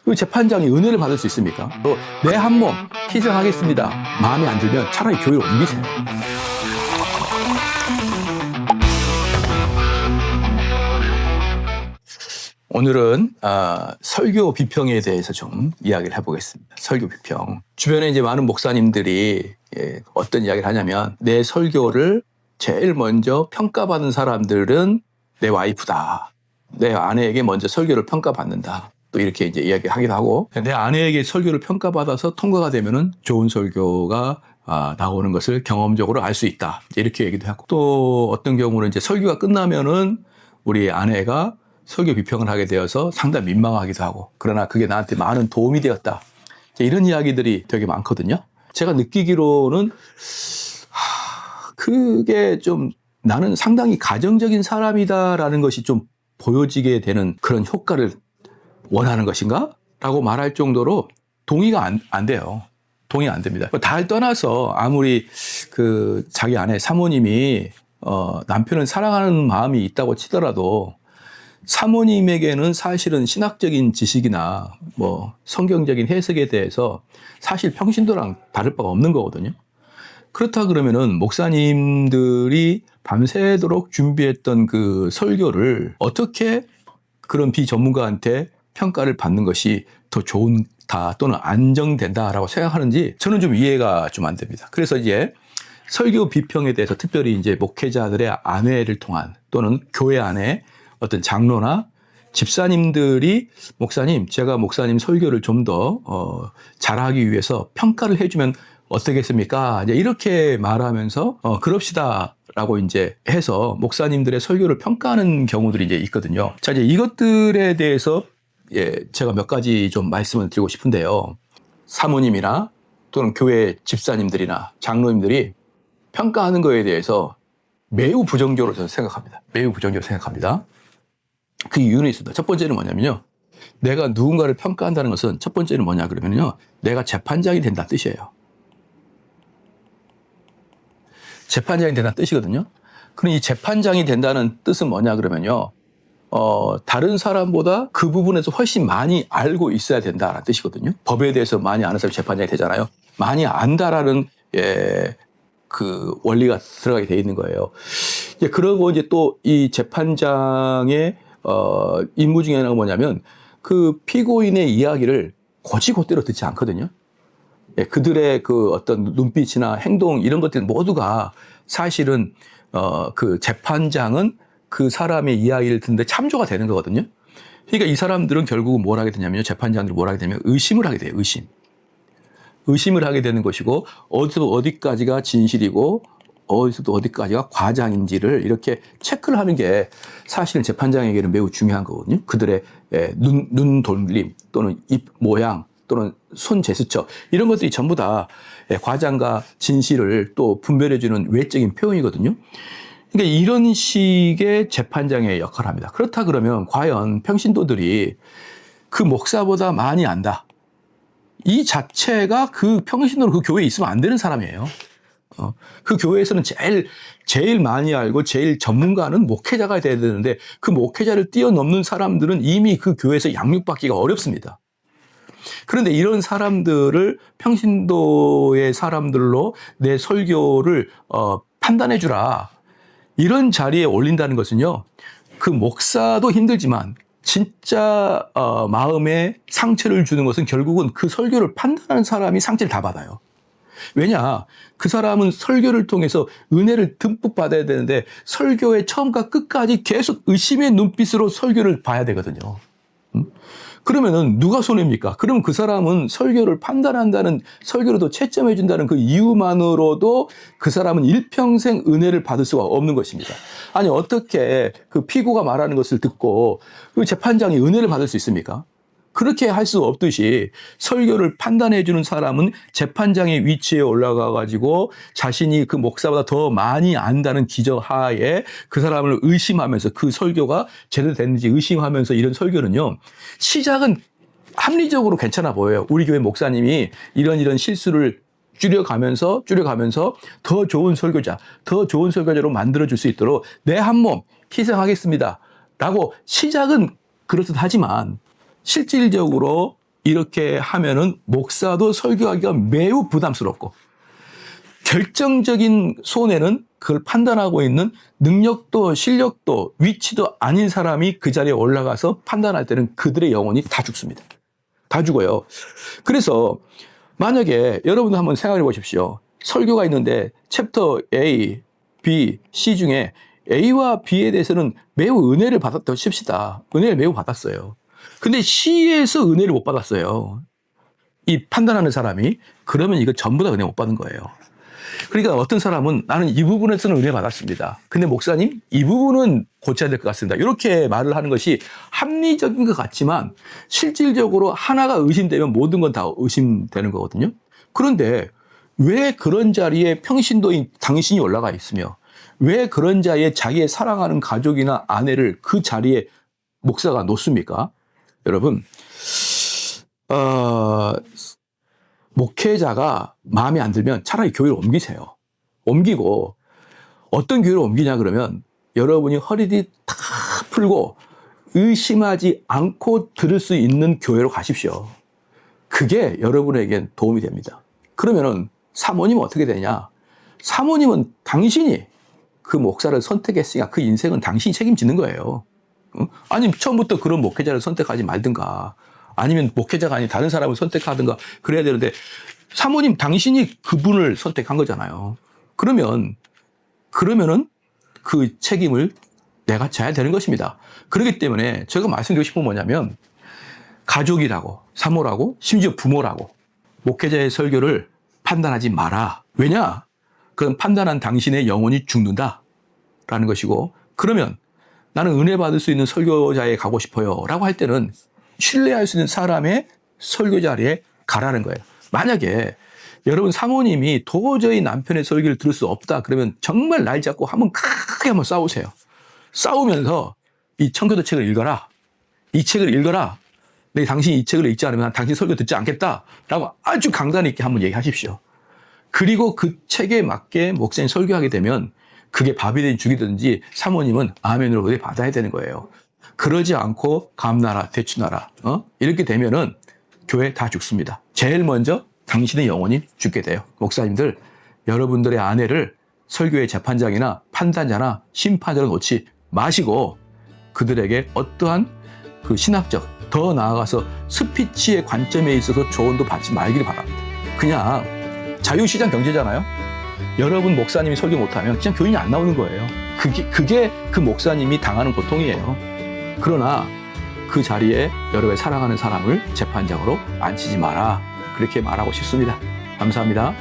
그 재판장이 은혜를 받을 수 있습니까? 또 내 한 몸 희생하겠습니다. 마음에 안 들면 차라리 교회를 옮기세요. 오늘은 설교 비평에 대해서 좀 이야기를 해보겠습니다. 설교 비평. 주변에 이제 많은 목사님들이 어떤 이야기를 하냐면 내 설교를 제일 먼저 평가받는 사람들은 내 와이프다. 내 아내에게 먼저 설교를 평가받는다. 또 이렇게 이제 이야기하기도 하고 내 아내에게 설교를 평가받아서 통과가 되면은 좋은 설교가 나오는 것을 경험적으로 알 수 있다. 이렇게 얘기도 하고 또 어떤 경우는 이제 설교가 끝나면은 우리 아내가 설교 비평을 하게 되어서 상당히 민망하기도 하고 그러나 그게 나한테 많은 도움이 되었다. 이런 이야기들이 되게 많거든요. 제가 느끼기로는 그게 좀 나는 상당히 가정적인 사람이다라는 것이 좀 보여지게 되는 그런 효과를 원하는 것인가? 라고 말할 정도로 동의가 안 돼요. 동의가 안 됩니다. 다 떠나서 아무리 자기 아내 사모님이 남편을 사랑하는 마음이 있다고 치더라도 사모님에게는 사실은 신학적인 지식이나 뭐 성경적인 해석에 대해서 사실 평신도랑 다를 바가 없는 거거든요. 그렇다 그러면은 목사님들이 밤새도록 준비했던 그 설교를 어떻게 그런 비전문가한테 평가를 받는 것이 더 좋다 또는 안정된다라고 생각하는지 저는 좀 이해가 좀 안 됩니다. 그래서 이제 설교 비평에 대해서 특별히 이제 목회자들의 아내를 통한 또는 교회 안에 어떤 장로나 집사님들이 목사님, 제가 목사님 설교를 좀 더 잘하기 위해서 평가를 해주면 어떻겠습니까? 이제 이렇게 말하면서 그럽시다라고 이제 해서 목사님들의 설교를 평가하는 경우들이 이제 있거든요. 자, 이제 이것들에 대해서 제가 몇 가지 좀 말씀을 드리고 싶은데요. 사모님이나 또는 교회 집사님들이나 장로님들이 평가하는 거에 대해서 매우 부정적으로 저는 생각합니다. 매우 부정적으로 생각합니다. 그 이유는 있습니다. 첫 번째는 뭐냐면요. 내가 누군가를 평가한다는 것은 첫 번째는 뭐냐 그러면요. 내가 재판장이 된다는 뜻이에요. 재판장이 된다는 뜻이거든요. 그럼 이 재판장이 된다는 뜻은 뭐냐 그러면요. 다른 사람보다 그 부분에서 훨씬 많이 알고 있어야 된다라는 뜻이거든요. 법에 대해서 많이 아는 사람이 재판장이 되잖아요. 많이 안다라는 그 원리가 들어가게 돼 있는 거예요. 그러고 이제 또 이 재판장의 임무 중에 하나가 뭐냐면 그 피고인의 이야기를 곧이곧대로 듣지 않거든요. 그들의 그 어떤 눈빛이나 행동 이런 것들 모두가 사실은 그 재판장은 그 사람의 이야기를 듣는데 참조가 되는 거거든요. 그러니까 이 사람들은 결국은 뭘 하게 되냐면요. 재판장들이 뭘 하게 되냐면 의심을 하게 돼요. 의심을 하게 되는 것이고 어디서 어디까지가 진실이고 어디서도 어디까지가 과장인지를 이렇게 체크를 하는 게 사실은 재판장에게는 매우 중요한 거거든요. 그들의 눈 돌림 또는 입 모양 또는 손 제스처 이런 것들이 전부 다 과장과 진실을 또 분별해주는 외적인 표현이거든요. 그러니까 이런 식의 재판장의 역할을 합니다. 그렇다 그러면 과연 평신도들이 그 목사보다 많이 안다. 이 자체가 그 평신도로 그 교회에 있으면 안 되는 사람이에요. 그 교회에서는 제일 많이 알고 제일 전문가는 목회자가 돼야 되는데 그 목회자를 뛰어넘는 사람들은 이미 그 교회에서 양육받기가 어렵습니다. 그런데 이런 사람들을 평신도의 사람들로 내 설교를 판단해 주라. 이런 자리에 올린다는 것은요. 그 목사도 힘들지만 진짜 마음에 상처를 주는 것은 결국은 그 설교를 판단하는 사람이 상처를 다 받아요. 왜냐? 그 사람은 설교를 통해서 은혜를 듬뿍 받아야 되는데 설교의 처음과 끝까지 계속 의심의 눈빛으로 설교를 봐야 되거든요. 그러면은 누가 손해입니까? 그럼 그 사람은 설교를 판단한다는 설교로도 채점해 준다는 그 이유만으로도 그 사람은 일평생 은혜를 받을 수가 없는 것입니다. 아니 어떻게 그 피고가 말하는 것을 듣고 그 재판장이 은혜를 받을 수 있습니까? 그렇게 할 수 없듯이 설교를 판단해 주는 사람은 재판장의 위치에 올라가 가지고 자신이 그 목사보다 더 많이 안다는 기저하에 그 사람을 의심하면서 그 설교가 제대로 됐는지 의심하면서 이런 설교는요. 시작은 합리적으로 괜찮아 보여요. 우리 교회 목사님이 이런 실수를 줄여가면서 더 좋은 설교자로 만들어줄 수 있도록 내 한 몸 희생하겠습니다. 라고 시작은 그렇듯 하지만 실질적으로 이렇게 하면은 목사도 설교하기가 매우 부담스럽고 결정적인 손해는 그걸 판단하고 있는 능력도 실력도 위치도 아닌 사람이 그 자리에 올라가서 판단할 때는 그들의 영혼이 다 죽습니다. 다 죽어요. 그래서 만약에 여러분도 한번 생각해 보십시오. 설교가 있는데 챕터 A, B, C 중에 A와 B에 대해서는 매우 은혜를 받았다고 칩시다. 은혜를 매우 받았어요. 근데 C에서 은혜를 못 받았어요. 이 판단하는 사람이. 그러면 이거 전부 다 은혜 못 받은 거예요. 그러니까 어떤 사람은 나는 이 부분에서는 은혜 받았습니다. 근데 목사님 이 부분은 고쳐야 될 것 같습니다. 이렇게 말을 하는 것이 합리적인 것 같지만 실질적으로 하나가 의심되면 모든 건 다 의심되는 거거든요. 그런데 왜 그런 자리에 평신도인 당신이 올라가 있으며 왜 그런 자리에 자기의 사랑하는 가족이나 아내를 그 자리에 목사가 놓습니까? 여러분 목회자가 마음에 안 들면 차라리 교회를 옮기세요. 옮기고 어떤 교회를 옮기냐 그러면 여러분이 허리띠 다 풀고 의심하지 않고 들을 수 있는 교회로 가십시오. 그게 여러분에겐 도움이 됩니다. 그러면은 사모님은 어떻게 되냐? 사모님은 당신이 그 목사를 선택했으니까 그 인생은 당신이 책임지는 거예요. 아니 처음부터 그런 목회자를 선택하지 말든가 아니면 목회자가 아닌 다른 사람을 선택하든가 그래야 되는데 사모님 당신이 그분을 선택한 거잖아요. 그러면은 그 책임을 내가 져야 되는 것입니다. 그렇기 때문에 제가 말씀드리고 싶은 건 뭐냐면 가족이라고 사모라고 심지어 부모라고 목회자의 설교를 판단하지 마라. 왜냐? 그건 판단한 당신의 영혼이 죽는다라는 것이고 그러면 나는 은혜 받을 수 있는 설교자에 가고 싶어요 라고 할 때는 신뢰할 수 있는 사람의 설교 자리에 가라는 거예요. 만약에 여러분 사모님이 도저히 남편의 설교를 들을 수 없다 그러면 정말 날 잡고 크게 한번 싸우세요. 싸우면서 이 청교도 책을 읽어라. 이 책을 읽어라. 내 당신이 이 책을 읽지 않으면 당신 설교 듣지 않겠다라고 아주 강단 있게 한번 얘기하십시오. 그리고 그 책에 맞게 목사님 설교하게 되면 그게 밥이 되든 죽이 되든지 사모님은 아멘으로 은혜 받아야 되는 거예요. 그러지 않고 감나라 대추나라 이렇게 되면은 교회 다 죽습니다. 제일 먼저 당신의 영혼이 죽게 돼요. 목사님들 여러분들의 아내를 설교의 재판장이나 판단자나 심판자로 놓지 마시고 그들에게 어떠한 그 신학적 더 나아가서 스피치의 관점에 있어서 조언도 받지 말기를 바랍니다. 그냥 자유시장 경제잖아요. 여러분 목사님이 설교 못하면 그냥 교인이 안 나오는 거예요. 그게 그 목사님이 당하는 고통이에요. 그러나 그 자리에 여러분의 사랑하는 사람을 재판장으로 앉히지 마라. 그렇게 말하고 싶습니다. 감사합니다.